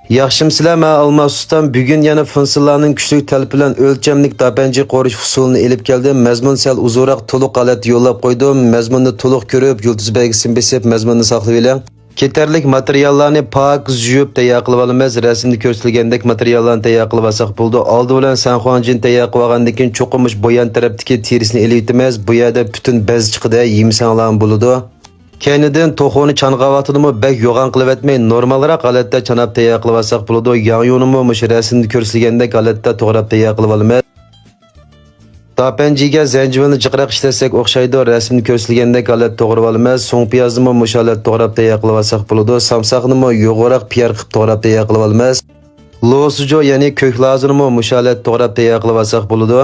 Yaxshimsizlar, men Almazsusdan bugun yana funksiyalarning kuchli talab bilan o'lchamlik dabanji qorish usulini elib keldim. Mazmun sal uzunroq to'liq holat yo'llab qo'ydim. Mazmunni to'liq ko'rib, yulduz belgisini besib, mazmunni saqlab oling. Ketarlik materiallarni pak yuvib tayyor qilib olamiz. Rasmda ko'rsatilgandek materiallarni tayyor qilib olsak bo'ldi. Oldi bilan sanxuanjin tayyor qilib olgandan keyin cho'qimish bo'yan tarafdagi terisini elib o'tamiz. Bu yerda butun bez chiqadi, yemsanglar bo'ladi. Keynidan to'xoni chanqavatidimi bak yo'g'on qilib etmay, normalroq holatda chanab tayyor qilib olsak bo'ladi. Yong'yonimi mush rasmda ko'rsatilgandek holatda to'g'rab tayyor qilib olamiz. Dapanjiga zanjibilni jiqroq ishlasak o'xshaydi. Rasmda ko'rsatilgandek holatda to'g'rab olamiz. So'ng piyozni mush holatda to'g'rab tayyor qilib olsak bo'ladi. Samsoqni yo'g'roq piyar qilib to'g'rab tayyor qilib olamiz. Losujo, ya'ni ko'k lazini mush holatda to'g'rab tayyor qilib olsak bo'ladi.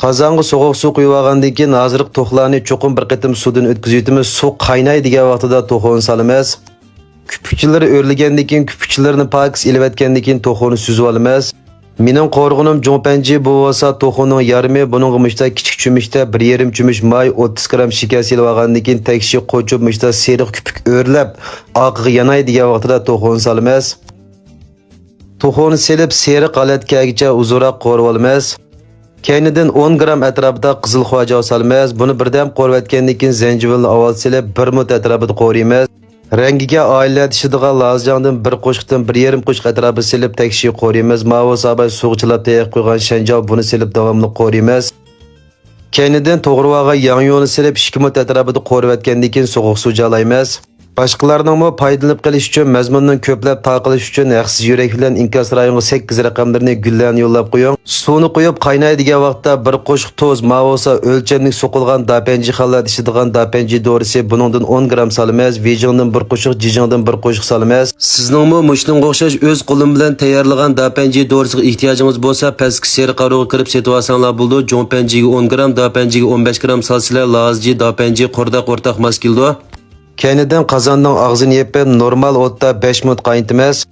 Qozonga sovuq suv quyib olgandan keyin hozirgi to'xlarni cho'qim bir qatim suvdan o'tkazib, suv qaynaydigan vaqtida to'xoni solamiz. Kupukchilar o'rlagandan keyin kupukchilarni paks elib etgandan keyin to'xoni suzib olamiz. Mening qo'rg'unim jo'mpanji bo'lsa to'xoning yarmi, buningga mishta kichik cho'mishda 1,5 cho'mish may 30 gram shakar selib olgandan keyin tekshi qo'chib mishta seriq kupuk o'rlab, oqiga yanaydigan vaqtida to'xoni solamiz. To'xoni selib seriq holatga kelguncha uzunroq qo'rib olamiz. Keynidan 10 gram atrofida qizil xo'ja solamiz. Buni birdam qo'rib etgandan keyin zanjibilni avval silib 1 minut atrofida qo'raymiz. Rangiga oila tishadigan lazjandan 1 qo'shqdan 1,5 qo'shq atrofida silib tekshi qo'raymiz. Mavo sabay suvchilar tayyor qo'ygan shanjov buni silib davomli qo'raymiz. Keynidan to'g'ri olgan yong'yonni silib 2 minut atrofida qo'rib etgandan keyin sovuq suv joylaymiz. Boshqalarning foydalanib qilish uchun mazmundan ko'plab taqilish uchun haqsiz yurak bilan inkas rayoniga 8 raqamlarni gullarni yo'llab qo'ying. Suvni quyib qaynaydigan vaqtda 1 qo'shq tuz, mavosa o'lchamlik so'qilgan dapanji xallat ishadigan dapanji dorisi buningdan 10 gram solamiz. Vijingdan 1 qo'shq, jijingdan 1 qo'shq solamiz. Sizningmi mushunga o'xshash o'z qo'lim bilan tayyorlagan dapanji dorisiga ehtiyojingiz bo'lsa, pastki seri qaroqqa kirib setib olsanglar bo'ldi. Jo'mpanjiga 10 gram, dapanjiga 15 gram solsizlar, lazji dapanji qurdaq o'rtaq mas keldi. Keynidan qozonning og'zini yepib, normal o'tda 5 minut qaynatamiz.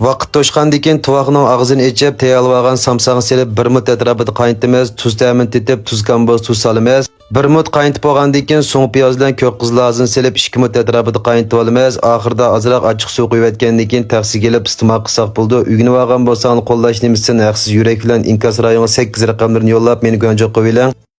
Vaqt to'shqandan keyin tuvoqning og'zini ichib, tayyorlab olgan samsog'ni silib 1 minut atrofida qaynatamiz. Tuz ta'min etib, tuz komboz tuz solamiz. 1 minut qaynatib olgandan keyin so'ng piyoz bilan ko'k qizlazini silib 2 minut atrofida qaynatib olamiz. Oxirida ozroq achchiq suv quyib etgandan keyin taqsiga kelib iste'mol qilsak bo'ldi. Uyini olgan bo'lsangiz qo'llashni missin haqsiz yurak bilan inkas rayoniga 8 raqamlarni yo'llab meni go'njoq qo'ying.